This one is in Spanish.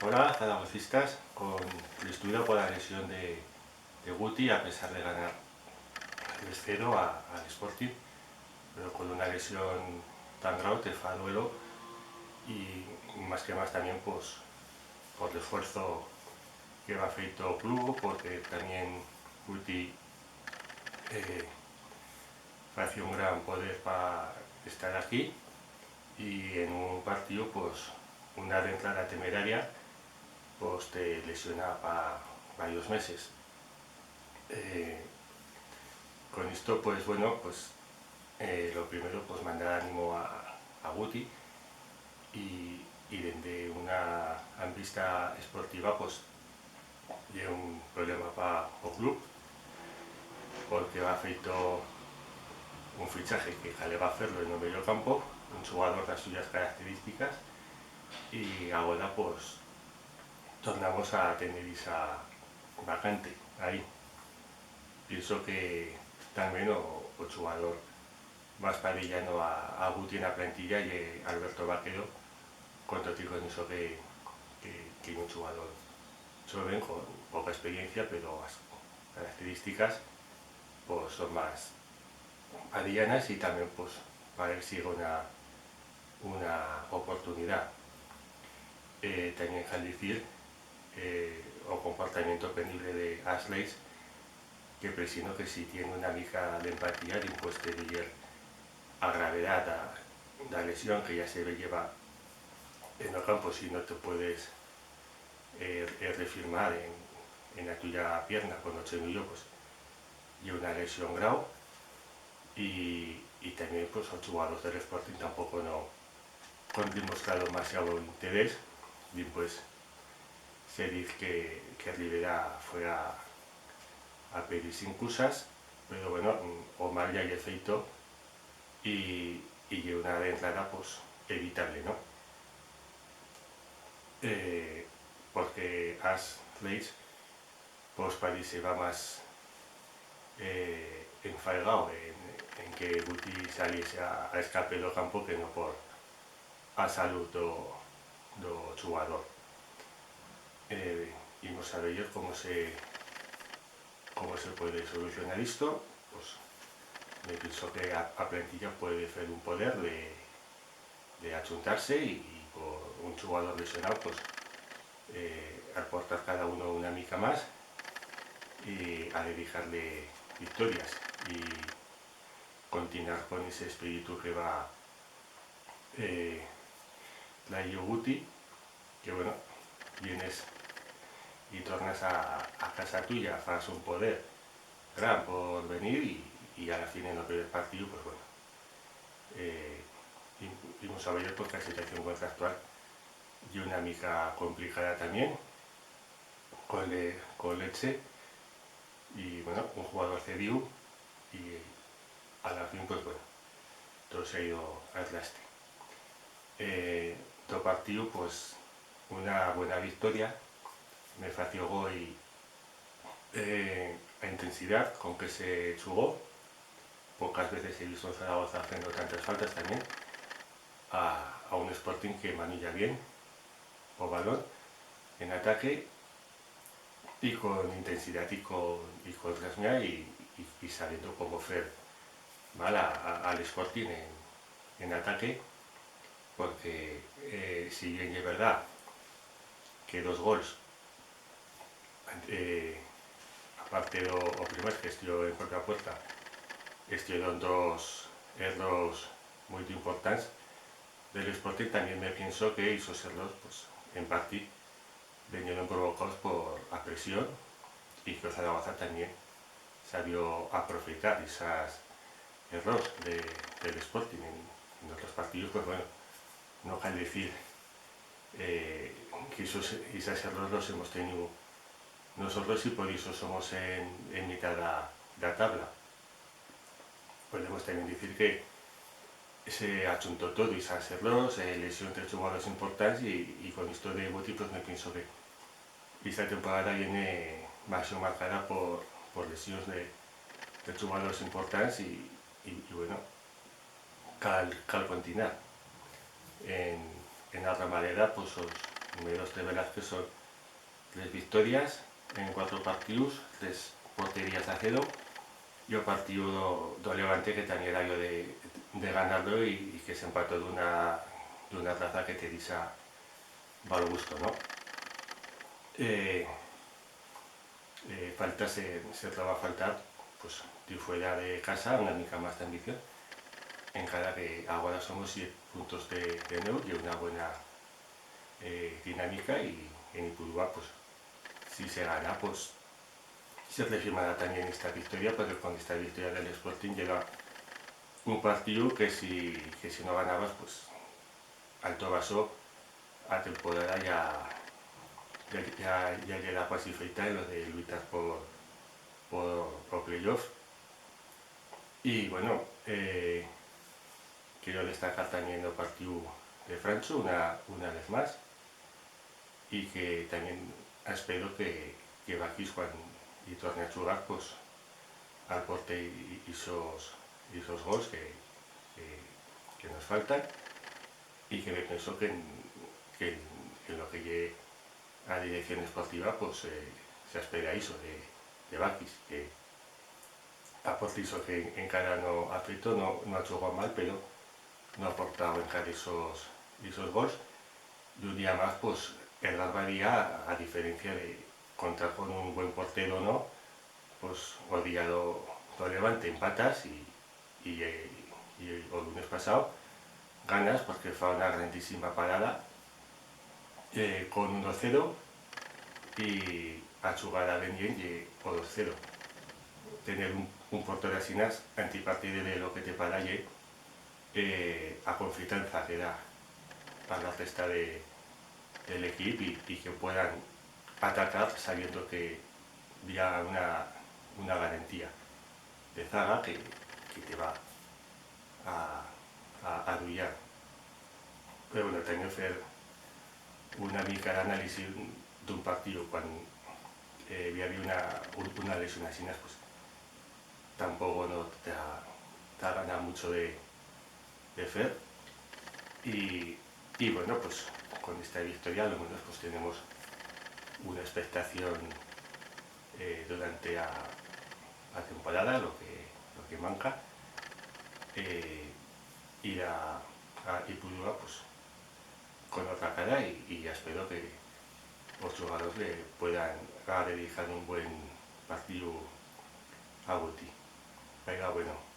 Hola, zaragocistas, con destruido por la lesión de Guti a pesar de ganar 3-0 al Sporting, pero con una lesión tan grave te fa duelo y más que más también pues por el esfuerzo que va feito o club, porque también Guti eh, hacía un gran poder para estar aquí y en un partido pues una entrada temeraria pues te lesiona para varios meses. Con esto pues bueno, pues lo primero pues mandar ánimo a Guti y desde una vista esportiva pues lleva un problema para el club porque va feito un fichaje que le va a hacerlo en el medio campo, un jugador de las suyas características y ahora pues tornamos a tener esa vacante ahí. Pienso que también o jugador más parillano a Guti en la plantilla y Alberto Vaquero, cuando digo en eso que un jugador joven con poca experiencia, pero las características pues son más parillanas y también pues para él sigue una oportunidad. También al decir o comportamiento penible de Ashley, que presiento que si tiene una mica de empatía de posterior a gravedad de la lesión que ya se lleva en el campo, si no te puedes refirmar en la tuya pierna con 8 millones, pues y una lesión grave y también pues los jugadores del Sporting tampoco no han demostrado demasiado interés y pues se dice que Rivera fue a pedir sin cosas, pero bueno, Omar ya hay efecto y una entrada pues evitable, ¿no? Porque Ashley pues parece va más enfadado en que Guti saliese a escape del campo que no por a salud do jugador. Imos a ver cómo se puede solucionar esto. Pues me pienso que a plantilla puede hacer un poder de achuntarse y por un jugador lesionado pues aportar cada uno una mica más y a dedicarle victorias y continuar con ese espíritu que va la Guti, que bueno, vienes y tornas a casa tuya, fas un poder gran por venir y a la fin en el primer partido pues bueno, vimos a ver porque la situación contractual y una mica complicada también con Leche y bueno, un jugador cedido y a la fin pues bueno, todo se ha ido al traste. Todo partido pues una buena victoria, me fació hoy la intensidad con que se jugó, pocas veces he visto en Zaragoza haciendo tantas faltas también, a un Sporting que manilla bien o balón en ataque y con intensidad y con rasmia y sabiendo cómo hacer mal al Sporting en ataque, porque si bien es verdad que dos gols aparte o primer que estuvo en contra puerta estuvieron dos errores muy importantes del Sporting, también me pienso que esos errores pues en parte vinieron provocados por la presión y que Zaragoza también sabió aprovechar esos errores del Sporting en otros partidos, pues bueno, no cabe decir que esos errores los hemos tenido nosotros y por eso somos en mitad de la tabla. Podemos también decir que se achuntó todo y esas errores, lesión de jugadores importantes y con esto de Guti pues me pienso que esta temporada viene más marcada por lesiones de jugadores importantes y bueno, cal continuar en la otra manera pues primeros 3 Velázquez son 3 victorias en 4 partidos, 3 porterías a 0, y el partido do Levante que también era yo de ganarlo y que se empató de una raza que te dice va al gusto, ¿no? Falta se traba a faltar pues de fuera de casa una mica más de ambición, encara que ahora somos 7 puntos de nou y una buena dinámica, y en Ipurúa pues si se gana pues se refirmará también esta victoria, porque con esta victoria del Sporting llega un partido que si no ganabas pues alto vaso a temporada ya llega casi feita en lo de luchar por playoff. Y bueno, quiero destacar también el partido de Francho una vez más, y que también espero que Bakis cuando y torne a jugar pues aporte esos gols que nos faltan, y que me pienso que en lo que llegue a dirección esportiva pues se espera eso de Bakis, que aporte eso que en cada no ha feito, no ha jugado mal, pero no ha aportado en cada esos gols. Y un día más pues el Barbaría, a diferencia de contar con un buen portero o no, pues o día do Levante empatas y el lunes pasado ganas porque fue una grandísima parada con 1-0, y a jugar a bien y o 2-0. Tener un portero así antipartido de lo que te para a confianza que da para la cesta del equipo, y que puedan atacar sabiendo que había una garantía de zaga que te va a dullar. Pero bueno, tengo que hacer una mica d'análisis d'un partido cuando había una lesión así, pues tampoco no te ha ganado mucho de hacer. Y bueno, pues con esta victoria a lo menos pues tenemos una expectación durante la temporada, lo que manca, ir a Ipurúa pues con otra cara, y espero que los jugadores le puedan dedicar un buen partido a Guti. Venga, bueno.